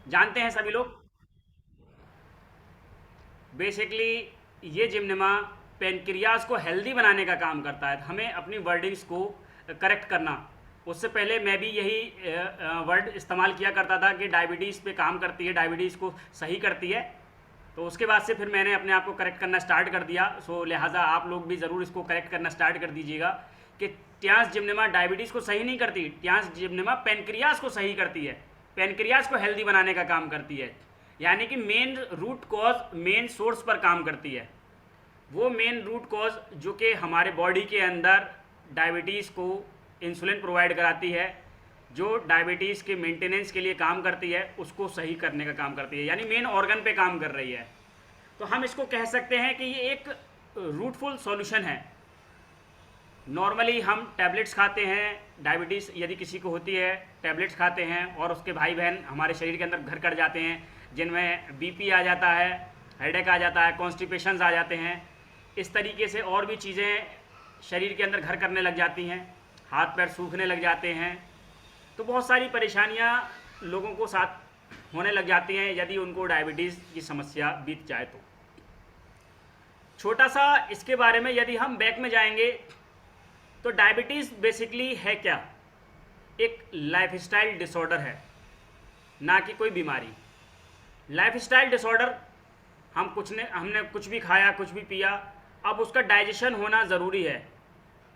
जानते हैं सभी लोग। बेसिकली ये जिम्नमा पेनक्रियाज को हेल्दी बनाने का काम करता है। हमें अपनी वर्डिंग्स को करेक्ट करना। उससे पहले मैं भी यही वर्ड इस्तेमाल किया करता था कि डायबिटीज़ पे काम करती है, डायबिटीज़ को सही करती है। तो उसके बाद से फिर मैंने अपने आप को करेक्ट करना स्टार्ट कर दिया। सो लिहाजा आप लोग भी ज़रूर इसको करेक्ट करना स्टार्ट कर दीजिएगा कि ट्यांस जिम्नेमा डायबिटीज़ को सही नहीं करती, ट्यांस जिम्नेमा पेनक्रियाज को सही करती है, पेनक्रियाज को हेल्दी बनाने का काम करती है। यानी कि main root cause, main source पर काम करती है। वो मेन रूट कॉज जो कि हमारे बॉडी के अंदर डायबिटीज़ को इंसुलिन प्रोवाइड कराती है, जो डायबिटीज़ के मेंटेनेंस के लिए काम करती है, उसको सही करने का काम करती है, यानी मेन ऑर्गन पे काम कर रही है। तो हम इसको कह सकते हैं कि ये एक रूटफुल सॉल्यूशन है। नॉर्मली हम टैबलेट्स खाते हैं, डायबिटीज़ यदि किसी को होती है टैबलेट्स खाते हैं, और उसके भाई बहन हमारे शरीर के अंदर घर कर जाते हैं, जिनमें बीपी आ जाता है, हेडेक आ जाता है, कॉन्स्टिपेशंस आ जाते हैं। इस तरीके से और भी चीज़ें शरीर के अंदर घर करने लग जाती हैं, हाथ पैर सूखने लग जाते हैं। तो बहुत सारी परेशानियां लोगों को साथ होने लग जाती हैं यदि उनको डायबिटीज़ की समस्या बीत जाए। तो छोटा सा इसके बारे में यदि हम बैक में जाएंगे तो डायबिटीज़ बेसिकली है क्या? एक लाइफस्टाइल डिसऑर्डर है, ना कि कोई बीमारी। लाइफस्टाइल डिसऑर्डर, हमने कुछ भी खाया, कुछ भी पिया, अब उसका डाइजेशन होना ज़रूरी है।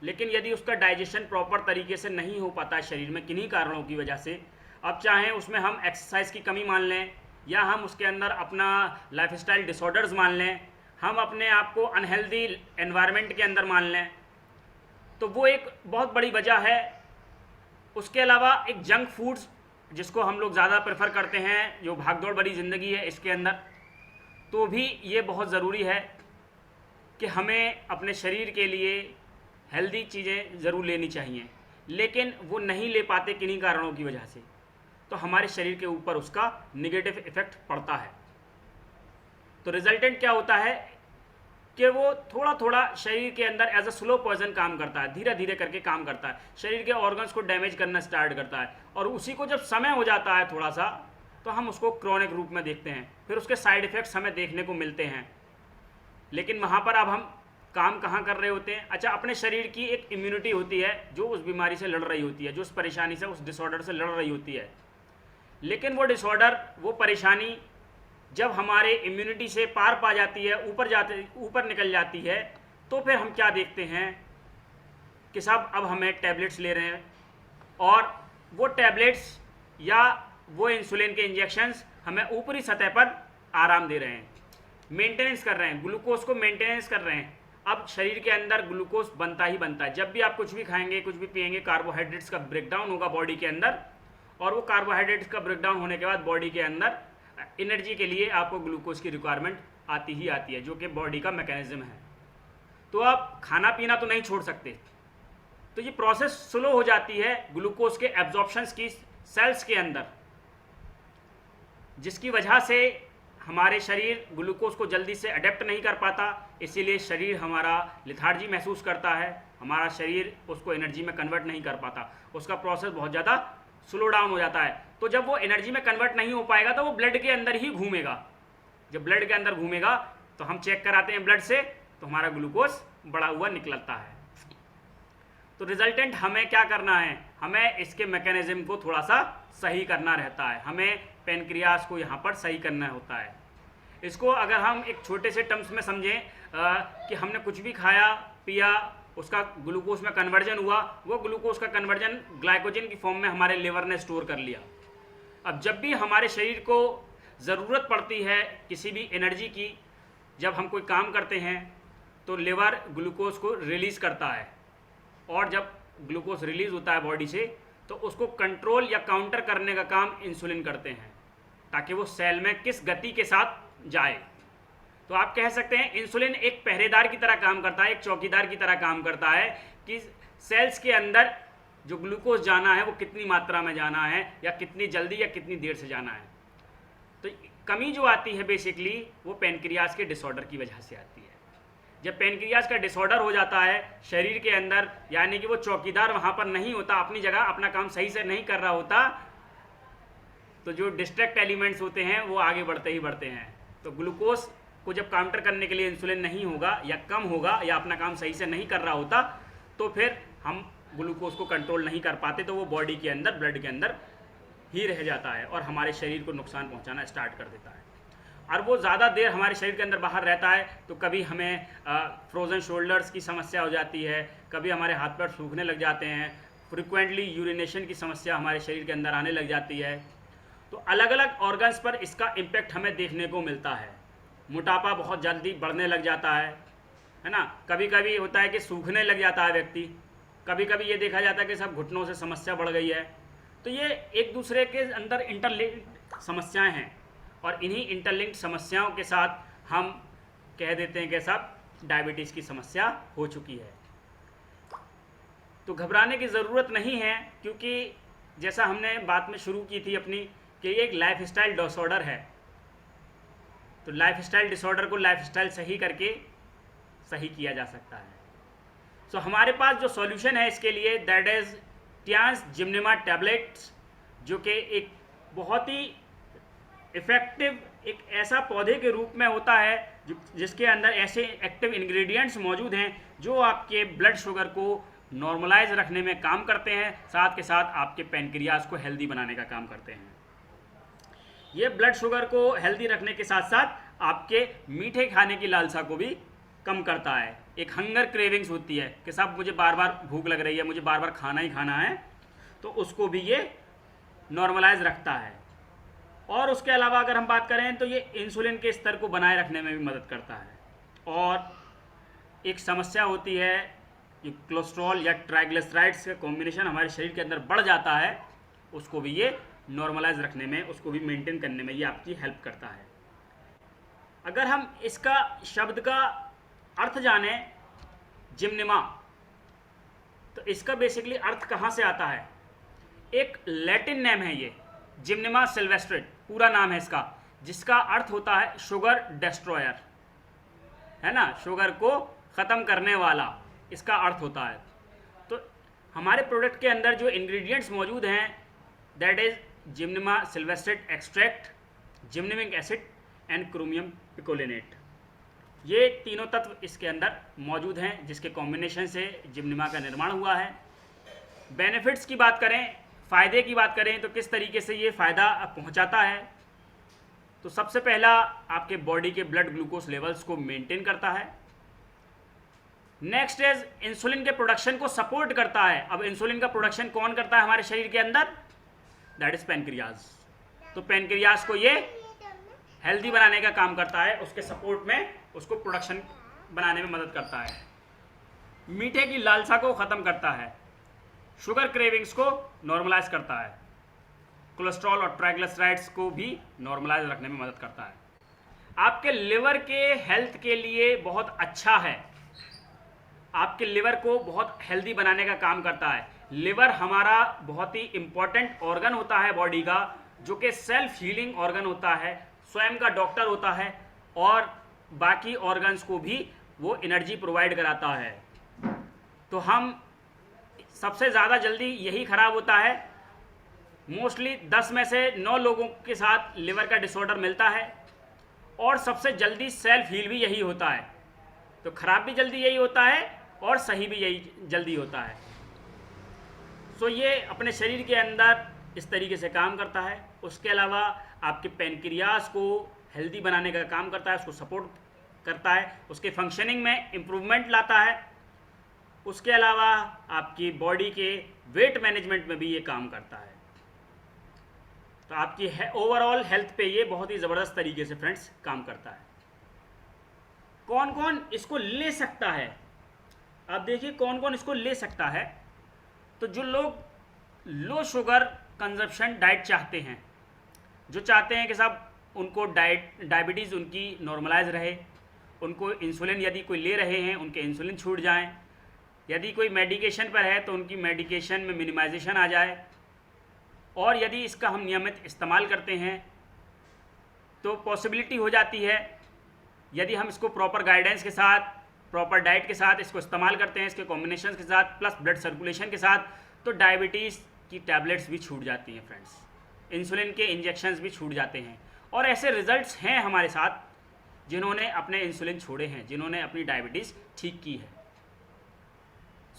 लेकिन यदि उसका डाइजेशन प्रॉपर तरीके से नहीं हो पाता शरीर में किन्हीं कारणों की वजह से, अब चाहे उसमें हम एक्सरसाइज की कमी मान लें, या हम उसके अंदर अपना लाइफस्टाइल डिसऑर्डर्स मान लें, हम अपने आप को अनहेल्दी एनवायरनमेंट के अंदर मान लें, तो वो एक बहुत बड़ी वजह है। उसके अलावा एक जंक फूड्स जिसको हम लोग ज़्यादा प्रेफर करते हैं, जो भागदौड़ भरी ज़िंदगी है इसके अंदर, तो भी ये बहुत ज़रूरी है कि हमें अपने शरीर के लिए हेल्दी चीज़ें ज़रूर लेनी चाहिए, लेकिन वो नहीं ले पाते किन्हीं कारणों की वजह से, तो हमारे शरीर के ऊपर उसका निगेटिव इफ़ेक्ट पड़ता है। तो रिजल्टेंट क्या होता है कि वो थोड़ा थोड़ा शरीर के अंदर एज अ स्लो पॉइजन काम करता है, धीरे धीरे करके काम करता है, शरीर के ऑर्गन्स को डैमेज करना स्टार्ट करता है, और उसी को जब समय हो जाता है थोड़ा सा, तो हम उसको क्रॉनिक रूप में देखते हैं, फिर उसके साइड इफ़ेक्ट्स हमें देखने को मिलते हैं। लेकिन वहाँ पर अब हम काम कहाँ कर रहे होते हैं? अच्छा, अपने शरीर की एक इम्यूनिटी होती है जो उस बीमारी से लड़ रही होती है, जो उस परेशानी से, उस डिसऑर्डर से लड़ रही होती है। लेकिन वो डिसऑर्डर, वो परेशानी जब हमारे इम्यूनिटी से पार पा जाती है, ऊपर निकल जाती है, तो फिर हम क्या देखते हैं कि साहब अब हमें टैबलेट्स ले रहे हैं, और वो टैबलेट्स या वो इंसुलिन के इंजेक्शंस हमें ऊपरी सतह पर आराम दे रहे हैं, मेंटेनेंस कर रहे हैं, ग्लूकोज को मेंटेनेंस कर रहे हैं। अब शरीर के अंदर ग्लूकोज बनता ही बनता है। जब भी आप कुछ भी खाएंगे, कुछ भी पिएंगे, कार्बोहाइड्रेट्स का ब्रेकडाउन होगा बॉडी के अंदर, और वो कार्बोहाइड्रेट्स का ब्रेकडाउन होने के बाद बॉडी के अंदर एनर्जी के लिए आपको ग्लूकोज की रिक्वायरमेंट आती ही आती है, जो कि बॉडी का मैकेनिज्म है। तो आप खाना पीना तो नहीं छोड़ सकते, तो ये प्रोसेस स्लो हो जाती है ग्लूकोज के एब्जॉर्प्शंस की सेल्स के अंदर, जिसकी वजह से हमारे शरीर ग्लूकोज को जल्दी से अडेप्ट नहीं कर पाता, इसीलिए शरीर हमारा लिथार्जी महसूस करता है, हमारा शरीर उसको एनर्जी में कन्वर्ट नहीं कर पाता, उसका प्रोसेस बहुत ज़्यादा स्लो डाउन हो जाता है। तो जब वो एनर्जी में कन्वर्ट नहीं हो पाएगा तो वो ब्लड के अंदर ही घूमेगा। जब ब्लड के अंदर घूमेगा तो हम चेक कराते हैं ब्लड से, तो हमारा ग्लूकोज बढ़ा हुआ निकलता है। तो रिजल्टेंट हमें क्या करना है? हमें इसके मैकेनिज्म को थोड़ा सा सही करना रहता है, हमें पेनक्रियाज को यहाँ पर सही करना होता है। इसको अगर हम एक छोटे से टर्म्स में समझें कि हमने कुछ भी खाया पिया, उसका ग्लूकोज में कन्वर्जन हुआ, वो ग्लूकोज का कन्वर्जन ग्लाइकोजन की फॉर्म में हमारे लिवर ने स्टोर कर लिया। अब जब भी हमारे शरीर को ज़रूरत पड़ती है किसी भी एनर्जी की, जब हम कोई काम करते हैं तो लिवर ग्लूकोज को रिलीज़ करता है, और जब ग्लूकोज रिलीज़ होता है बॉडी से तो उसको कंट्रोल या काउंटर करने का काम इंसुलिन करते हैं, ताकि वो सेल में किस गति के साथ जाए। तो आप कह सकते हैं इंसुलिन एक पहरेदार की तरह काम करता है, एक चौकीदार की तरह काम करता है कि सेल्स के अंदर जो ग्लूकोज जाना है वो कितनी मात्रा में जाना है, या कितनी जल्दी या कितनी देर से जाना है। तो कमी जो आती है बेसिकली वो पेनक्रियाज के डिसऑर्डर की वजह से आती है। जब पेनक्रियाज का डिसऑर्डर हो जाता है शरीर के अंदर, यानी कि वो चौकीदार वहाँ पर नहीं होता, अपनी जगह अपना काम सही से नहीं कर रहा होता, तो जो डिस्ट्रैक्ट एलिमेंट्स होते हैं वो आगे बढ़ते ही बढ़ते हैं। तो ग्लूकोज को जब काउंटर करने के लिए इंसुलिन नहीं होगा या कम होगा या अपना काम सही से नहीं कर रहा होता, तो फिर हम ग्लूकोज को कंट्रोल नहीं कर पाते, तो वो बॉडी के अंदर, ब्लड के अंदर ही रह जाता है और हमारे शरीर को नुकसान पहुंचाना स्टार्ट कर देता है। और वो ज़्यादा देर हमारे शरीर के अंदर बाहर रहता है तो कभी हमें फ्रोज़न शोल्डर्स की समस्या हो जाती है, कभी हमारे हाथ पैर सूखने लग जाते हैं, फ्रिक्वेंटली यूरिनेशन की समस्या हमारे शरीर के अंदर आने लग जाती है। तो अलग अलग ऑर्गन्स पर इसका इम्पेक्ट हमें देखने को मिलता है। मोटापा बहुत जल्दी बढ़ने लग जाता है ना। कभी कभी होता है कि सूखने लग जाता है व्यक्ति, कभी कभी ये देखा जाता है कि सब घुटनों से समस्या बढ़ गई है। तो ये एक दूसरे के अंदर इंटरलिंक्ड समस्याएं हैं और इन्हीं इंटरलिंक्ड समस्याओं के साथ हम कह देते हैं कि सब डायबिटीज़ की समस्या हो चुकी है। तो घबराने की ज़रूरत नहीं है, क्योंकि जैसा हमने बात में शुरू की थी अपनी कि ये एक लाइफस्टाइल डिसऑर्डर है। तो लाइफस्टाइल डिसऑर्डर को लाइफस्टाइल सही करके सही किया जा सकता है। सो हमारे पास जो सॉल्यूशन है इसके लिए, दैट इज़ टियान्स जिम्नेमा टैबलेट्स, जो कि एक बहुत ही इफ़ेक्टिव एक ऐसा पौधे के रूप में होता है जिसके अंदर ऐसे एक्टिव इंग्रेडिएंट्स मौजूद हैं जो आपके ब्लड शुगर को नॉर्मलाइज रखने में काम करते हैं, साथ के साथ आपके पैनक्रियाज को हेल्दी बनाने का काम करते हैं। ये ब्लड शुगर को हेल्दी रखने के साथ साथ आपके मीठे खाने की लालसा को भी कम करता है। एक हंगर क्रेविंग्स होती है कि साहब मुझे बार बार भूख लग रही है, मुझे बार बार खाना ही खाना है, तो उसको भी ये नॉर्मलाइज रखता है। और उसके अलावा अगर हम बात करें तो ये इंसुलिन के स्तर को बनाए रखने में भी मदद करता है। और एक समस्या होती है कि कोलेस्ट्रॉल या ट्राइग्लिसराइड्स का कॉम्बिनेशन हमारे शरीर के अंदर बढ़ जाता है, उसको भी ये नॉर्मलाइज रखने में, उसको भी मेंटेन करने में ये आपकी हेल्प करता है। अगर हम इसका शब्द का अर्थ जाने, जिम्नेमा, तो इसका बेसिकली अर्थ कहाँ से आता है? एक लैटिन नेम है ये, जिम्नेमा सिल्वेस्ट्रेट पूरा नाम है इसका, जिसका अर्थ होता है शुगर डिस्ट्रॉयर, है ना, शुगर को ख़त्म करने वाला, इसका अर्थ होता है। तो हमारे प्रोडक्ट के अंदर जो इंग्रेडिएंट्स मौजूद हैं, that is gymnema sylvestre extract, gymnemic acid and chromium picolinate. ये तीनों तत्व इसके अंदर मौजूद हैं जिसके कॉम्बिनेशन से जिम्नेमा का निर्माण हुआ है। बेनिफिट्स की बात करें, फ़ायदे की बात करें, तो किस तरीके से ये फ़ायदा पहुंचाता है, तो सबसे पहला आपके बॉडी के ब्लड ग्लूकोज लेवल्स को मेंटेन करता है। नेक्स्ट इज इंसुलिन के प्रोडक्शन को सपोर्ट करता है। अब इंसुलिन का प्रोडक्शन कौन करता है हमारे शरीर के अंदर? That is pancreas. तो पैनक्रियाज को ये हेल्दी बनाने का काम करता है, उसके सपोर्ट में उसको प्रोडक्शन बनाने में मदद करता है। मीठे की लालसा को ख़त्म करता है, शुगर क्रेविंग्स को नॉर्मलाइज करता है, कोलेस्ट्रॉल और ट्राइग्लिसराइड्स को भी नॉर्मलाइज रखने में मदद करता है। आपके लिवर के हेल्थ के लिए बहुत अच्छा है, आपके लिवर को बहुत हेल्दी बनाने का काम करता है। लिवर हमारा बहुत ही इम्पॉर्टेंट ऑर्गन होता है बॉडी का, जो कि सेल्फ हीलिंग ऑर्गन होता है, स्वयं का डॉक्टर होता है और बाकी ऑर्गन्स को भी वो एनर्जी प्रोवाइड कराता है। तो हम सबसे ज़्यादा जल्दी यही ख़राब होता है, मोस्टली 10 में से 9 लोगों के साथ लिवर का डिसऑर्डर मिलता है, और सबसे जल्दी सेल्फ हील भी यही होता है। तो ख़राब भी जल्दी यही होता है और सही भी यही जल्दी होता है। सो ये अपने शरीर के अंदर इस तरीके से काम करता है। उसके अलावा आपके पैनक्रियाज को हेल्दी बनाने का काम करता है, उसको सपोर्ट करता है, उसके फंक्शनिंग में इम्प्रूवमेंट लाता है। उसके अलावा आपकी बॉडी के वेट मैनेजमेंट में भी ये काम करता है। तो आपकी ओवरऑल हेल्थ पे ये बहुत ही ज़बरदस्त तरीके से फ्रेंड्स काम करता है। कौन कौन इसको ले सकता है? आप देखिए कौन कौन इसको ले सकता है। तो जो लोग लो शुगर कंजप्शन डाइट चाहते हैं, जो चाहते हैं कि साहब उनको डायबिटीज़ उनकी नॉर्मलाइज रहे, उनको इंसुलिन यदि कोई ले रहे हैं उनके इंसुलिन छूट जाएं, यदि कोई मेडिकेशन पर है तो उनकी मेडिकेशन में मिनिमाइजेशन आ जाए, और यदि इसका हम नियमित इस्तेमाल करते हैं तो पॉसिबिलिटी हो जाती है, यदि हम इसको प्रॉपर गाइडेंस के साथ, प्रॉपर डाइट के साथ इसको इस्तेमाल करते हैं, इसके कॉम्बिनेशन के साथ प्लस ब्लड सर्कुलेशन के साथ, तो डायबिटीज़ की टैबलेट्स भी छूट जाती हैं फ्रेंड्स। इंसुलिन के इंजेक्शंस भी छूट जाते हैं। और ऐसे रिजल्ट्स हैं हमारे साथ जिन्होंने अपने इंसुलिन छोड़े हैं, जिन्होंने अपनी डायबिटीज़ ठीक की है।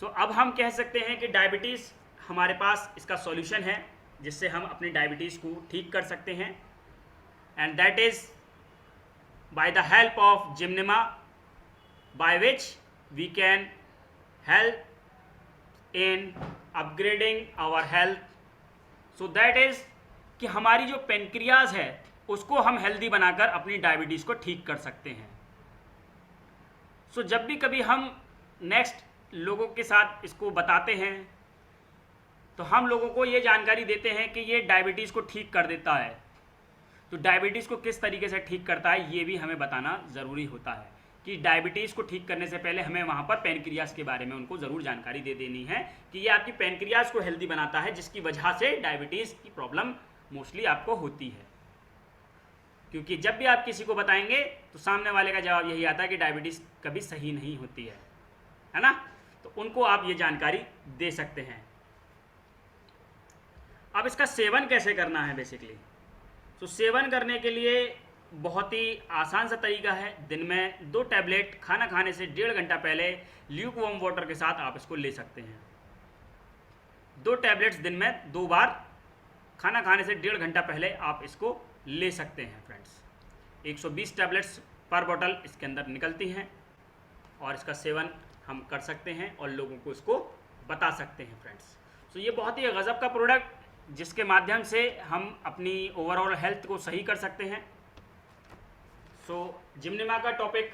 सो अब हम कह सकते हैं कि डायबिटीज़ हमारे पास इसका सॉल्यूशन है जिससे हम अपनी डायबिटीज़ को ठीक कर सकते हैं, and that is by the help of gymnema, by which we can help in upgrading our health. So that is कि हमारी जो पेनक्रियाज है उसको हम हेल्दी बनाकर अपनी डायबिटीज़ को ठीक कर सकते हैं। सो जब भी कभी हम नेक्स्ट लोगों के साथ इसको बताते हैं तो हम लोगों को ये जानकारी देते हैं कि ये डायबिटीज़ को ठीक कर देता है। तो डायबिटीज़ को किस तरीके से ठीक करता है ये भी हमें बताना ज़रूरी होता है कि डायबिटीज़ को ठीक करने से पहले हमें वहाँ पर पेनक्रियाज के बारे में उनको ज़रूर जानकारी दे देनी है कि ये आपकी पेनक्रियाज को हेल्दी बनाता है, जिसकी वजह से डायबिटीज़ की प्रॉब्लम मोस्टली आपको होती है। क्योंकि जब भी आप किसी को बताएंगे तो सामने वाले का जवाब यही आता है कि डायबिटीज़ कभी सही नहीं होती है ना। तो उनको आप ये जानकारी दे सकते हैं। अब इसका सेवन कैसे करना है बेसिकली, तो सेवन करने के लिए बहुत ही आसान सा तरीका है। दिन में 2 टैबलेट खाना खाने से 1.5 घंटा पहले ल्यूक वार्म वाटर के साथ आप इसको ले सकते हैं। 2 टैबलेट्स दिन में 2 बार खाना खाने से 1.5 घंटा पहले आप इसको ले सकते हैं फ्रेंड्स। 120 टैबलेट्स पर बोतल इसके अंदर निकलती हैं और इसका सेवन हम कर सकते हैं और लोगों को इसको बता सकते हैं फ्रेंड्स। तो ये बहुत ही गज़ब का प्रोडक्ट जिसके माध्यम से हम अपनी ओवरऑल हेल्थ को सही कर सकते हैं। सो जिमनिमा का टॉपिक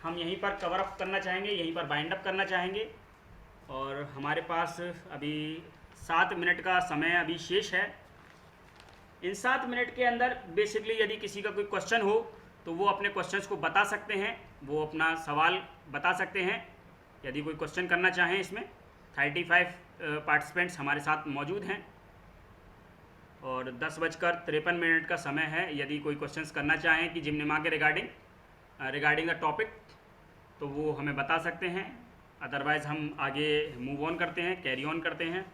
हम यहीं पर कवर अप करना चाहेंगे, यहीं पर बाइंड अप करना चाहेंगे। और हमारे पास अभी 7 मिनट का समय अभी शेष है। इन 7 मिनट के अंदर बेसिकली यदि किसी का कोई क्वेश्चन हो तो वो अपने क्वेश्चंस को बता सकते हैं, वो अपना सवाल बता सकते हैं यदि कोई क्वेश्चन करना चाहें। इसमें 35 पार्टिसिपेंट्स हमारे साथ मौजूद हैं और 10:53 का समय है। यदि कोई क्वेश्चंस करना चाहें कि जिमनिमा के रिगार्डिंग द टॉपिक तो वो हमें बता सकते हैं, अदरवाइज़ हम आगे मूव ऑन करते हैं, कैरी ऑन करते हैं।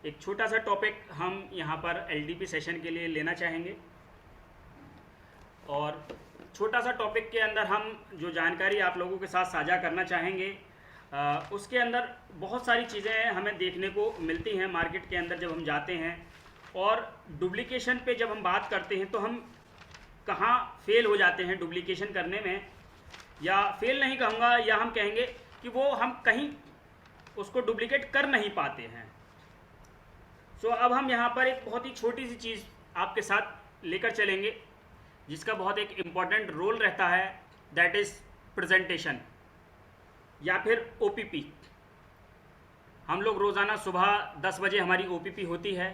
एक छोटा सा टॉपिक हम यहाँ पर LDP सेशन के लिए लेना चाहेंगे और छोटा सा टॉपिक के अंदर हम जो जानकारी आप लोगों के साथ साझा करना चाहेंगे उसके अंदर बहुत सारी चीज़ें हमें देखने को मिलती हैं मार्केट के अंदर जब हम जाते हैं। और डुप्लीकेशन पे जब हम बात करते हैं तो हम कहाँ फेल हो जाते हैं डुप्लीकेशन करने में, या फेल नहीं कहूँगा, या हम कहेंगे कि वो हम कहीं उसको डुप्लीकेट कर नहीं पाते हैं। सो अब हम यहाँ पर एक बहुत ही छोटी सी चीज़ आपके साथ लेकर चलेंगे जिसका बहुत एक इम्पॉर्टेंट रोल रहता है, दैट इज़ प्रेजेंटेशन या फिर OPP। हम लोग रोज़ाना सुबह 10 बजे हमारी OPP होती है,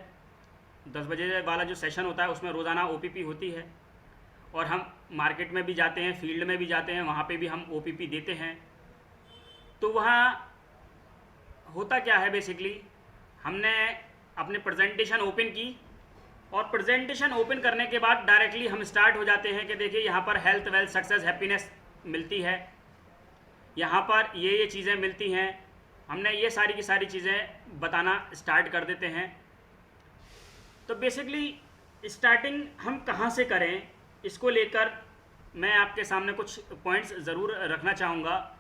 10 बजे वाला जो सेशन होता है उसमें रोज़ाना OPP होती है और हम मार्केट में भी जाते हैं, फील्ड में भी जाते हैं, वहाँ पे भी हम OPP देते हैं। तो वहाँ होता क्या है बेसिकली, हमने अपनी प्रेजेंटेशन ओपन की और प्रेजेंटेशन ओपन करने के बाद डायरेक्टली हम स्टार्ट हो जाते हैं कि देखिए यहाँ पर हेल्थ, वेल्थ, सक्सेस, हैप्पीनेस मिलती है, यहाँ पर ये चीज़ें मिलती हैं। हमने ये सारी की सारी चीज़ें बताना स्टार्ट कर देते हैं। तो बेसिकली स्टार्टिंग हम कहाँ से करें इसको लेकर मैं आपके सामने कुछ पॉइंट्स ज़रूर रखना चाहूँगा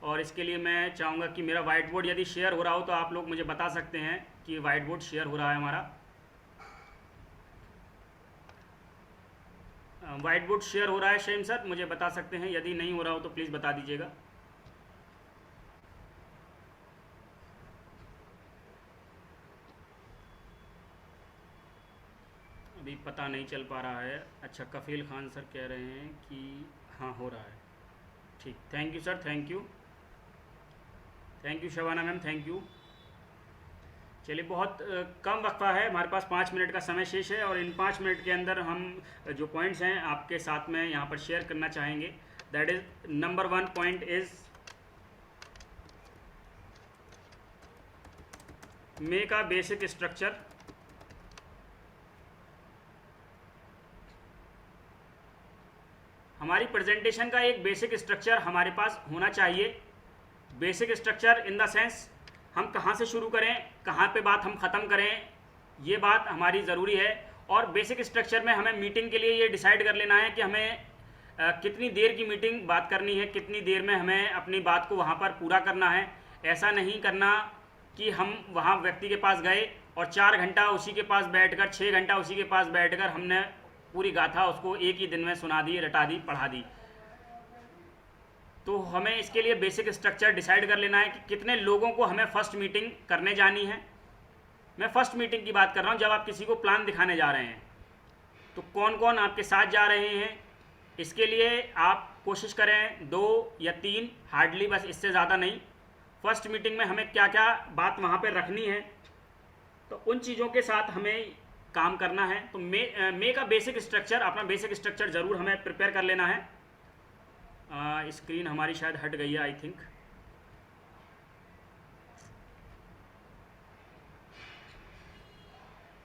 और इसके लिए मैं चाहूँगा कि मेरा वाइट बोर्ड यदि शेयर हो रहा हो तो आप लोग मुझे बता सकते हैं कि वाइट बोर्ड शेयर हो रहा है हमारा। वाइट बोर्ड शेयर हो रहा है शेम सर, मुझे बता सकते हैं, यदि नहीं हो रहा हो तो प्लीज़ बता दीजिएगा। अभी पता नहीं चल पा रहा है। अच्छा, कफील खान सर कह रहे हैं कि हाँ हो रहा है, ठीक, thank you sir, thank you Shabana ma'am, thank you. चलिए, बहुत कम वक्फा है हमारे पास, 5 मिनट का समय शेष है और इन 5 मिनट के अंदर हम जो पॉइंट्स हैं आपके साथ में यहाँ पर शेयर करना चाहेंगे। That is number 1 point is make a basic structure. हमारी प्रेजेंटेशन का एक बेसिक स्ट्रक्चर हमारे पास होना चाहिए। Basic structure in the sense हम कहाँ से शुरू करें, कहाँ पे बात हम ख़त्म करें, ये बात हमारी ज़रूरी है। और बेसिक स्ट्रक्चर में हमें मीटिंग के लिए ये डिसाइड कर लेना है कि हमें कितनी देर की मीटिंग बात करनी है, कितनी देर में हमें अपनी बात को वहाँ पर पूरा करना है। ऐसा नहीं करना कि हम वहाँ व्यक्ति के पास गए और 4 घंटा उसी के पास बैठकर, 6 घंटा उसी के पास बैठकर हमने पूरी गाथा उसको एक ही दिन में सुना दी, रटा दी, पढ़ा दी। तो हमें इसके लिए बेसिक स्ट्रक्चर डिसाइड कर लेना है कि कितने लोगों को हमें फ़र्स्ट मीटिंग करने जानी है। मैं फ़र्स्ट मीटिंग की बात कर रहा हूँ, जब आप किसी को प्लान दिखाने जा रहे हैं तो कौन कौन आपके साथ जा रहे हैं। इसके लिए आप कोशिश करें 2 या 3, हार्डली, बस इससे ज़्यादा नहीं। फ़र्स्ट मीटिंग में हमें क्या क्या बात वहाँ पर रखनी है, तो उन चीज़ों के साथ हमें काम करना है। तो मे का बेसिक स्ट्रक्चर, अपना बेसिक स्ट्रक्चर ज़रूर हमें प्रिपेयर कर लेना है। स्क्रीन हमारी शायद हट गई है, आई थिंक।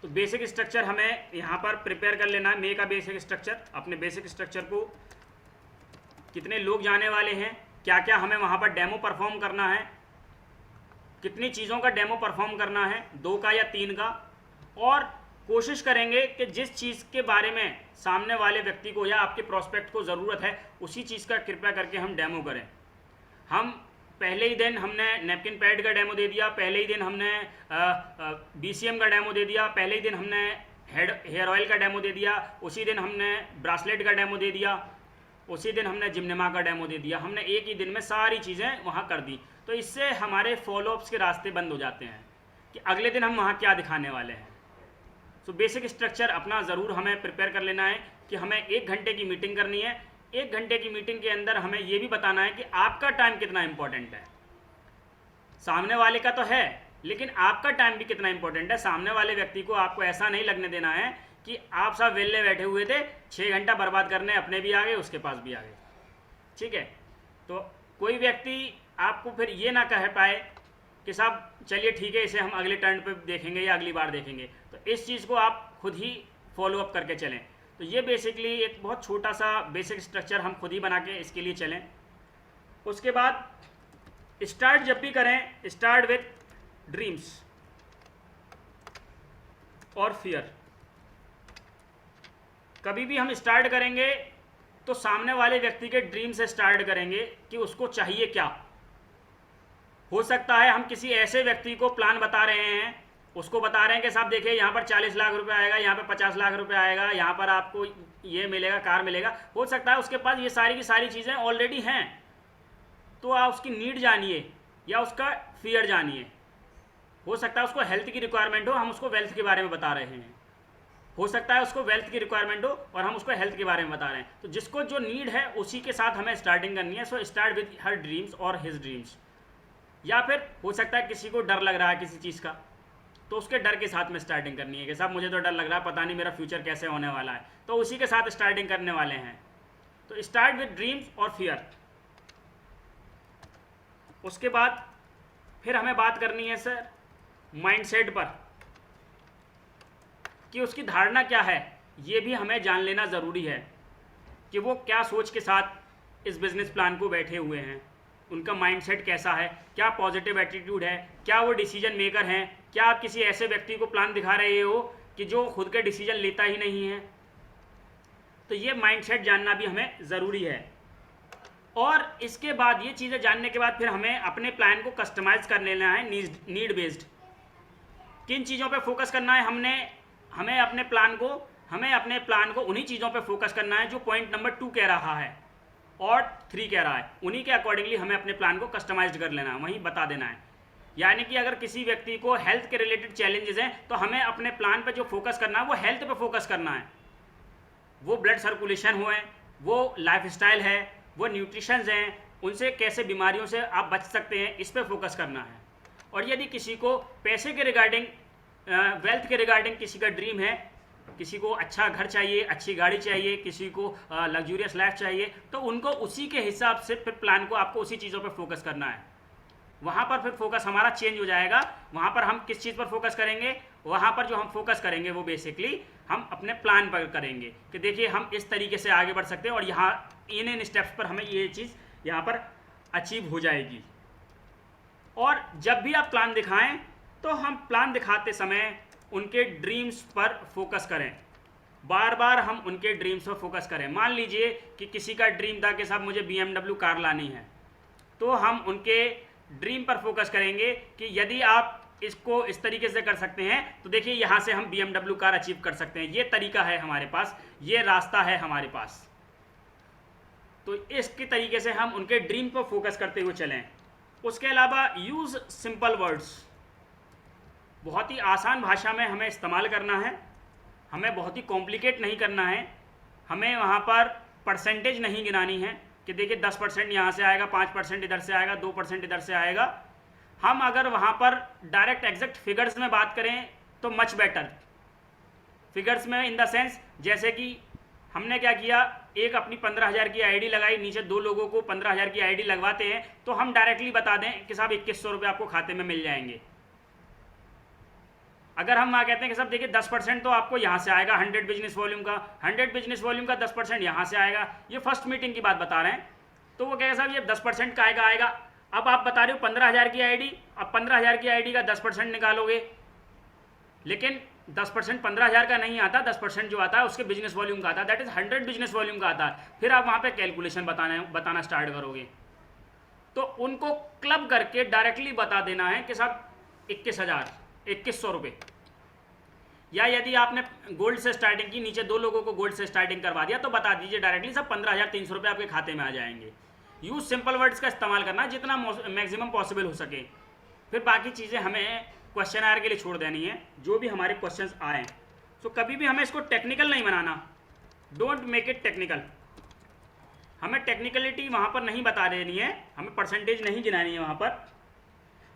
तो बेसिक स्ट्रक्चर हमें यहाँ पर प्रिपेयर कर लेना है। मे का बेसिक स्ट्रक्चर, अपने बेसिक स्ट्रक्चर को, कितने लोग जाने वाले हैं, क्या क्या हमें वहाँ पर डेमो परफॉर्म करना है, कितनी चीज़ों का डेमो परफॉर्म करना है, 2 का या 3 का। और कोशिश करेंगे कि जिस चीज़ के बारे में सामने वाले व्यक्ति को या आपके प्रोस्पेक्ट को ज़रूरत है, उसी चीज़ का कृपया करके हम डेमो करें। हम पहले ही दिन हमने नैपकिन पैड का डेमो दे दिया, पहले ही दिन हमने BCM का डेमो दे दिया, पहले ही दिन हमने हेयर ऑयल का डेमो दे दिया, उसी दिन हमने ब्रासलेट का डेमो दे दिया, उसी दिन हमने जिमनेमा का डेमो दे दिया। हमने एक ही दिन में सारी चीज़ें वहाँ कर दी। तो इससे हमारे फॉलोअप्स के रास्ते बंद हो जाते हैं कि अगले दिन हम वहाँ क्या दिखाने वाले हैं। तो बेसिक स्ट्रक्चर अपना ज़रूर हमें प्रिपेयर कर लेना है कि हमें 1 घंटे की मीटिंग करनी है। 1 घंटे की मीटिंग के अंदर हमें ये भी बताना है कि आपका टाइम कितना इंपॉर्टेंट है। सामने वाले का तो है, लेकिन आपका टाइम भी कितना इंपॉर्टेंट है। सामने वाले व्यक्ति को आपको ऐसा नहीं लगने देना है कि आप सब वेले बैठे हुए थे, 6 घंटा बर्बाद करने, अपने भी आ गए, उसके पास भी आ गए। ठीक है, तो कोई व्यक्ति आपको फिर ये ना कह पाए कि साहब चलिए ठीक है, इसे हम अगले टर्न पे देखेंगे या अगली बार देखेंगे। तो इस चीज़ को आप खुद ही फॉलो अप करके चलें। तो ये बेसिकली एक बहुत छोटा सा बेसिक स्ट्रक्चर हम खुद ही बना के इसके लिए चलें। उसके बाद स्टार्ट जब भी करें, स्टार्ट विथ ड्रीम्स और फियर। कभी भी हम स्टार्ट करेंगे तो सामने वाले व्यक्ति के ड्रीम से स्टार्ट करेंगे कि उसको चाहिए क्या। हो सकता है हम किसी ऐसे व्यक्ति को प्लान बता रहे हैं, उसको बता रहे हैं कि साहब देखिए यहाँ पर 40 लाख रुपए आएगा, यहाँ पर 50 लाख रुपए आएगा, यहाँ पर आपको ये मिलेगा, कार मिलेगा। हो सकता है उसके पास ये सारी की सारी चीज़ें ऑलरेडी हैं, तो आप उसकी नीड जानिए या उसका फियर जानिए। हो सकता है उसको हेल्थ की रिक्वायरमेंट हो, हम उसको वेल्थ के बारे में बता रहे हैं। हो सकता है उसको वेल्थ की रिक्वायरमेंट हो और हम उसको हेल्थ के बारे में बता रहे हैं। तो जिसको जो नीड है उसी के साथ हमें स्टार्टिंग करनी है। So start with her dreams और हिज ड्रीम्स। या फिर हो सकता है किसी को डर लग रहा है किसी चीज़ का, तो उसके डर के साथ में स्टार्टिंग करनी है कि साहब मुझे तो डर लग रहा है, पता नहीं मेरा फ्यूचर कैसे होने वाला है, तो उसी के साथ स्टार्टिंग करने वाले हैं। तो स्टार्ट विद ड्रीम्स और फियर। उसके बाद फिर हमें बात करनी है सर माइंडसेट पर, कि उसकी धारणा क्या है। ये भी हमें जान लेना ज़रूरी है कि वो क्या सोच के साथ इस बिज़नेस प्लान को बैठे हुए हैं, उनका माइंडसेट कैसा है, क्या पॉजिटिव एटीट्यूड है, क्या वो डिसीजन मेकर हैं। क्या आप किसी ऐसे व्यक्ति को प्लान दिखा रहे हो कि जो खुद के डिसीजन लेता ही नहीं है। तो ये माइंडसेट जानना भी हमें ज़रूरी है। और इसके बाद ये चीज़ें जानने के बाद फिर हमें अपने प्लान को कस्टमाइज़ कर लेना है नीड बेस्ड। किन चीज़ों पे फोकस करना है, हमें अपने प्लान को उन्हीं चीज़ों पे फोकस करना है जो पॉइंट नंबर 2 कह रहा है और 3 कह रहा है। उन्हीं के अकॉर्डिंगली हमें अपने प्लान को कस्टमाइज कर लेना है, वहीं बता देना है। यानी कि अगर किसी व्यक्ति को हेल्थ के रिलेटेड चैलेंजेस हैं तो हमें अपने प्लान पे जो फोकस करना है वो हेल्थ पे फोकस करना है। वो ब्लड सर्कुलेशन हो, वो लाइफस्टाइल है, वो न्यूट्रिशंस हैं, उनसे कैसे बीमारियों से आप बच सकते हैं, इस पे फोकस करना है। और यदि किसी को पैसे के रिगार्डिंग, वेल्थ के रिगार्डिंग किसी का ड्रीम है, किसी को अच्छा घर चाहिए, अच्छी गाड़ी चाहिए, किसी को लग्जूरियस लाइफ चाहिए, तो उनको उसी के हिसाब से फिर प्लान को आपको उसी चीज़ों पे फोकस करना है। वहाँ पर फिर फोकस हमारा चेंज हो जाएगा। वहाँ पर हम किस चीज़ पर फोकस करेंगे, वहाँ पर जो हम फोकस करेंगे वो बेसिकली हम अपने प्लान पर करेंगे कि देखिए हम इस तरीके से आगे बढ़ सकते हैं और यहाँ इन स्टेप्स पर हमें ये चीज़ यहाँ पर अचीव हो जाएगी। और जब भी आप प्लान दिखाएं तो हम प्लान दिखाते समय उनके ड्रीम्स पर फोकस करें, बार बार हम उनके ड्रीम्स पर फोकस करें। मान लीजिए कि किसी का ड्रीम था कि साहब मुझे BMW कार लानी है, तो हम उनके ड्रीम पर फोकस करेंगे कि यदि आप इसको इस तरीके से कर सकते हैं तो देखिए यहाँ से हम BMW कार अचीव कर सकते हैं, ये तरीका है हमारे पास, ये रास्ता है हमारे पास। तो इसके तरीके से हम उनके ड्रीम पर फोकस करते हुए चलें। उसके अलावा यूज़ सिंपल वर्ड्स, बहुत ही आसान भाषा में हमें इस्तेमाल करना है, हमें बहुत ही कॉम्प्लिकेट नहीं करना है। हमें वहाँ पर परसेंटेज नहीं गिनानी है कि देखिए 10% यहाँ से आएगा, 5% इधर से आएगा, 2% इधर से आएगा। हम अगर वहाँ पर डायरेक्ट एग्जैक्ट फिगर्स में बात करें तो मच बेटर। फिगर्स में इन द सेंस जैसे कि हमने क्या किया, एक अपनी 15,000 की आईडी लगाई, नीचे 2 लोगों को 15,000 की आईडी लगवाते हैं, तो हम डायरेक्टली बता दें कि साहब 2100 रुपये आपको खाते में मिल जाएंगे। अगर हम वहाँ कहते हैं कि साहब देखिए 10% तो आपको यहाँ से आएगा, 100 बिजनेस वॉल्यूम का 10% यहाँ से आएगा, ये फर्स्ट मीटिंग की बात बता रहे हैं। तो वो कहेगा साहब ये 10% का आएगा। अब आप बता रहे हो 15,000 की आईडी, अब 15,000 की आईडी का 10% निकालोगे, लेकिन 10% 15,000 का नहीं आता, 10% जो आता है उसके बिजनेस वॉल्यूम का आता है, दैट इज 100 बिजनेस वॉल्यूम का आता है। फिर आप वहाँ पे कैलकुलेशन बताना स्टार्ट करोगे। तो उनको क्लब करके डायरेक्टली बता देना है कि साहब 21,100 रुपये, या यदि आपने गोल्ड से स्टार्टिंग की, नीचे 2 लोगों को गोल्ड से स्टार्टिंग करवा दिया, तो बता दीजिए डायरेक्टली सब 15,300 रुपये आपके खाते में आ जाएंगे। यूज सिंपल वर्ड्स का इस्तेमाल करना जितना मैक्सिमम पॉसिबल हो सके। फिर बाकी चीज़ें हमें क्वेश्चन आयर के लिए छोड़ देनी है, जो भी हमारे क्वेश्चंस आए। तो कभी भी हमें इसको टेक्निकल नहीं बनाना, डोंट मेक इट टेक्निकल। हमें टेक्निकलिटी वहाँ पर नहीं बता देनी है, हमें परसेंटेज नहीं गिनानी है वहाँ पर।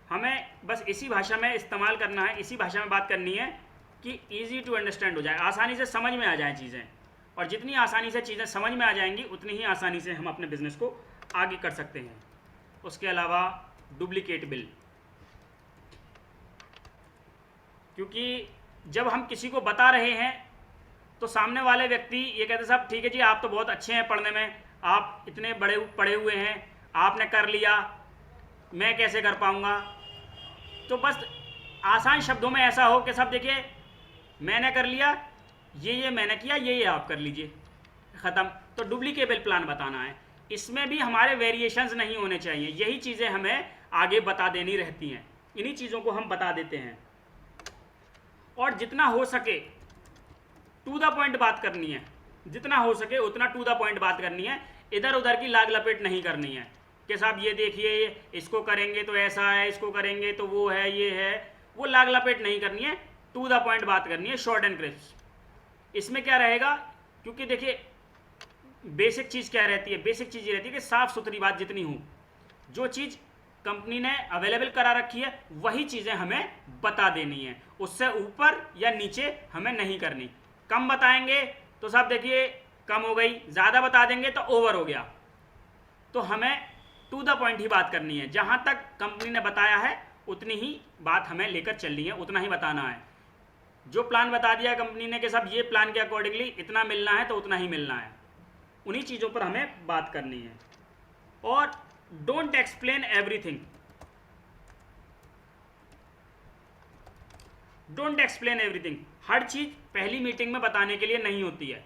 हमें बस इसी भाषा में इस्तेमाल करना है, इसी भाषा में बात करनी है कि ईजी टू अंडरस्टैंड हो जाए, आसानी से समझ में आ जाए चीज़ें। और जितनी आसानी से चीज़ें समझ में आ जाएंगी उतनी ही आसानी से हम अपने बिजनेस को आगे कर सकते हैं। उसके अलावा डुप्लीकेट बिल, क्योंकि जब हम किसी को बता रहे हैं तो सामने वाले व्यक्ति ये कहते साहब ठीक है जी, आप तो बहुत अच्छे हैं पढ़ने में, आप इतने बड़े पढ़े हुए हैं, आपने कर लिया, मैं कैसे कर पाऊँगा। तो बस आसान शब्दों में ऐसा हो कि साहब देखिए मैंने कर लिया, ये मैंने किया, ये आप कर लीजिए, ख़त्म। तो डुप्लीकेबल प्लान बताना है, इसमें भी हमारे वेरिएशंस नहीं होने चाहिए। यही चीज़ें हमें आगे बता देनी रहती हैं, इन्हीं चीज़ों को हम बता देते हैं। और जितना हो सके टू द पॉइंट बात करनी है, जितना हो सके उतना टू द पॉइंट बात करनी है, इधर उधर की लाग लपेट नहीं करनी है कि साहब ये देखिए इसको करेंगे तो ऐसा है, इसको करेंगे तो वो है, ये है, वो लाग लपेट नहीं करनी है, टू द पॉइंट बात करनी है, शॉर्ट एंड क्रिस्प। इसमें क्या रहेगा, क्योंकि देखिए बेसिक चीज़ क्या रहती है, बेसिक चीज़ ये रहती है कि साफ़ सुथरी बात जितनी हो, जो चीज़ कंपनी ने अवेलेबल करा रखी है वही चीज़ें हमें बता देनी है, उससे ऊपर या नीचे हमें नहीं करनी। कम बताएंगे तो साहब देखिए कम हो गई, ज़्यादा बता देंगे तो ओवर हो गया। तो हमें टू द पॉइंट ही बात करनी है, जहाँ तक कंपनी ने बताया है उतनी ही बात हमें लेकर चलनी है, उतना ही बताना है। जो प्लान बता दिया कंपनी ने कि साहब ये प्लान के अकॉर्डिंगली इतना मिलना है तो उतना ही मिलना है, उन्हीं चीज़ों पर हमें बात करनी है। और don't explain everything, don't explain everything. हर चीज़ पहली मीटिंग में बताने के लिए नहीं होती है,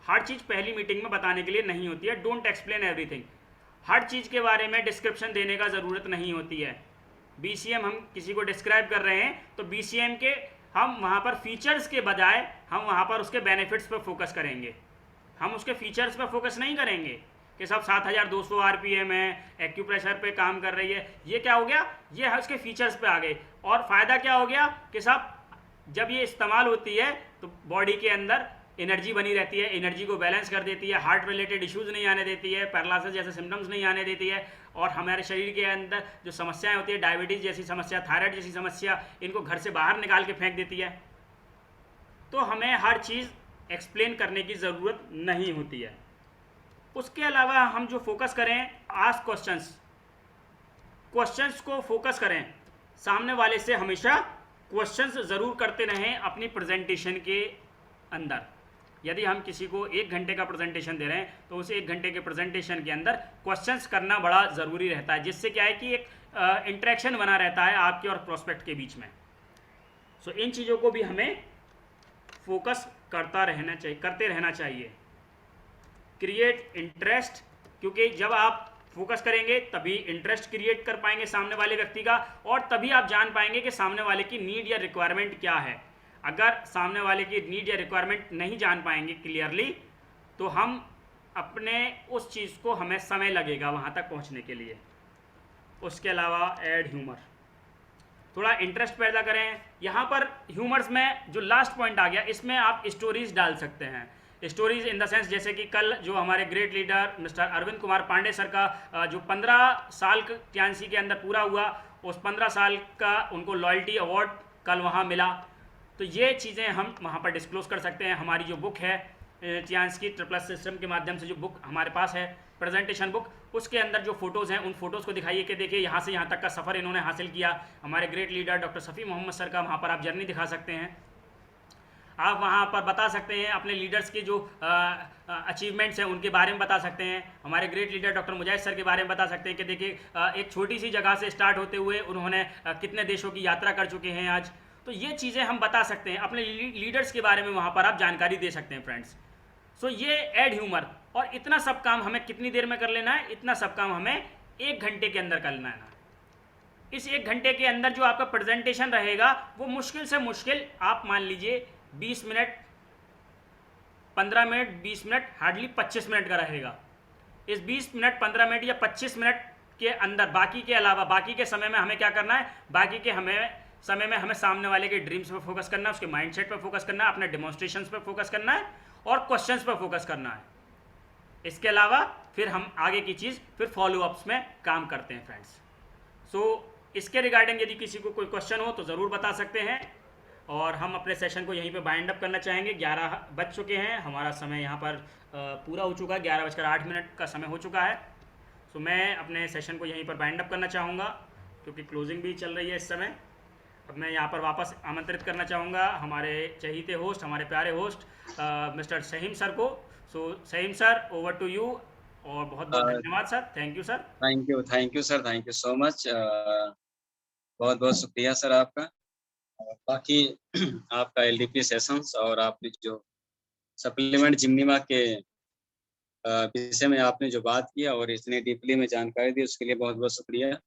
हर चीज़ पहली मीटिंग में बताने के लिए नहीं होती है। डोंट एक्सप्लेन एवरीथिंग, हर चीज़ के बारे में डिस्क्रिप्शन देने का ज़रूरत नहीं होती है। BCM हम किसी को डिस्क्राइब कर रहे हैं तो BCM के हम वहाँ पर फीचर्स के बजाय हम वहाँ पर उसके बेनिफिट्स पर फोकस करेंगे, हम उसके फीचर्स पर फोकस नहीं करेंगे कि सब 7,200 RPM है, एक्यूप्रेशर पे काम कर रही है, ये क्या हो गया, ये है उसके फीचर्स पे आ गए। और फ़ायदा क्या हो गया कि सब जब ये इस्तेमाल होती है तो बॉडी के अंदर एनर्जी बनी रहती है, एनर्जी को बैलेंस कर देती है, हार्ट रिलेटेड इश्यूज़ नहीं आने देती है, पैरालिसिस जैसे सिम्टम्स नहीं आने देती है, और हमारे शरीर के अंदर जो समस्याएं होती है, डायबिटीज़ जैसी समस्या, थायराइड जैसी समस्या, इनको घर से बाहर निकाल के फेंक देती है। तो हमें हर चीज़ एक्सप्लेन करने की ज़रूरत नहीं होती है। उसके अलावा हम जो फोकस करें, आस्क क्वेश्चंस, क्वेश्चंस को फोकस करें, सामने वाले से हमेशा क्वेश्चंस ज़रूर करते रहें अपनी प्रेजेंटेशन के अंदर। यदि हम किसी को 1 घंटे का प्रेजेंटेशन दे रहे हैं तो उस 1 घंटे के प्रेजेंटेशन के अंदर क्वेश्चंस करना बड़ा ज़रूरी रहता है, जिससे क्या है कि एक इंटरेक्शन बना रहता है आपके और प्रोस्पेक्ट के बीच में। सो इन चीज़ों को भी हमें फोकस करते रहना चाहिए। क्रिएट इंटरेस्ट, क्योंकि जब आप फोकस करेंगे तभी इंटरेस्ट क्रिएट कर पाएंगे सामने वाले व्यक्ति का, और तभी आप जान पाएंगे कि सामने वाले की नीड या रिक्वायरमेंट क्या है। अगर सामने वाले की नीड या रिक्वायरमेंट नहीं जान पाएंगे क्लियरली, तो हम अपने उस चीज़ को, हमें समय लगेगा वहाँ तक पहुँचने के लिए। उसके अलावा ऐड ह्यूमर, थोड़ा इंटरेस्ट पैदा करें। यहाँ पर ह्यूमर्स में जो लास्ट पॉइंट आ गया, इसमें आप स्टोरीज डाल सकते हैं। स्टोरीज इन द सेंस, जैसे कि कल जो हमारे great leader mister Arvind Kumar Pandey sir का जो 15 साल टीएनसी के अंदर पूरा हुआ, उस 15 साल का उनको लॉयल्टी अवार्ड कल वहाँ मिला। तो ये चीज़ें हम वहाँ पर डिस्क्लोज कर सकते हैं। हमारी जो बुक है टीएनसी की ट्रिपल सिस्टम के माध्यम से जो बुक हमारे पास है, प्रेजेंटेशन बुक, उसके अंदर जो फोटोज़ हैं उन फोटोज़ को दिखाइए कि देखिए यहाँ से यहाँ तक का सफ़र इन्होंने हासिल किया। हमारे great leader doctor Shafi Mohammad sir का वहाँ पर आप जर्नी दिखा सकते हैं। आप वहाँ पर बता सकते हैं अपने लीडर्स के जो अचीवमेंट्स हैं उनके बारे में बता सकते हैं। हमारे ग्रेट लीडर डॉक्टर मुजाहिद सर के बारे में बता सकते हैं कि देखिए एक छोटी सी जगह से स्टार्ट होते हुए उन्होंने कितने देशों की यात्रा कर चुके हैं आज। तो ये चीज़ें हम बता सकते हैं, अपने लीडर्स के बारे में वहाँ पर आप जानकारी दे सकते हैं फ्रेंड्स। सो ये ऐड ह्यूमर, और इतना सब काम हमें कितनी देर में कर लेना है? इतना सब काम हमें 1 घंटे के अंदर कर लेना है। इस 1 घंटे के अंदर जो आपका प्रेजेंटेशन रहेगा वो मुश्किल से मुश्किल आप मान लीजिए 20 minute, 15 minute, 20 minute, hardly 25 minute का रहेगा। इस 20 मिनट, 15 मिनट या 25 मिनट के अंदर, बाकी के अलावा, बाकी के समय में हमें क्या करना है? बाकी के समय में हमें सामने वाले के ड्रीम्स पर फोकस करना है, उसके माइंडसेट पर फोकस करना है, अपने डेमोन्स्ट्रेशंस पर फोकस करना है और क्वेश्चंस पर फोकस करना है। इसके अलावा फिर हम आगे की चीज़ फिर फॉलोअप्स में काम करते हैं फ्रेंड्स। सो इसके रिगार्डिंग यदि किसी को कोई क्वेश्चन हो तो ज़रूर बता सकते हैं, और हम अपने सेशन को यहीं पे बाइंड अप करना चाहेंगे। 11 बज चुके हैं, हमारा समय यहाँ पर पूरा हो चुका है, 11:08 का समय हो चुका है। सो मैं अपने सेशन को यहीं पर बाइंड अप करना चाहूँगा, क्योंकि क्लोजिंग भी चल रही है इस समय। अब मैं यहाँ पर वापस आमंत्रित करना चाहूँगा हमारे चहीते होस्ट, हमारे प्यारे होस्ट मिस्टर सहीम सर को। सो सहीम सर, ओवर टू यू, और बहुत बहुत धन्यवाद sir. Thank you sir. Thank you sir, thank you so much. बहुत बहुत शुक्रिया सर आपका। बाकी आपका एलडीपी सेशंस और आपने जो सप्लीमेंट जिम्नीमा के विषय में आपने जो बात किया और इतने डीपली में जानकारी दी, उसके लिए बहुत बहुत शुक्रिया।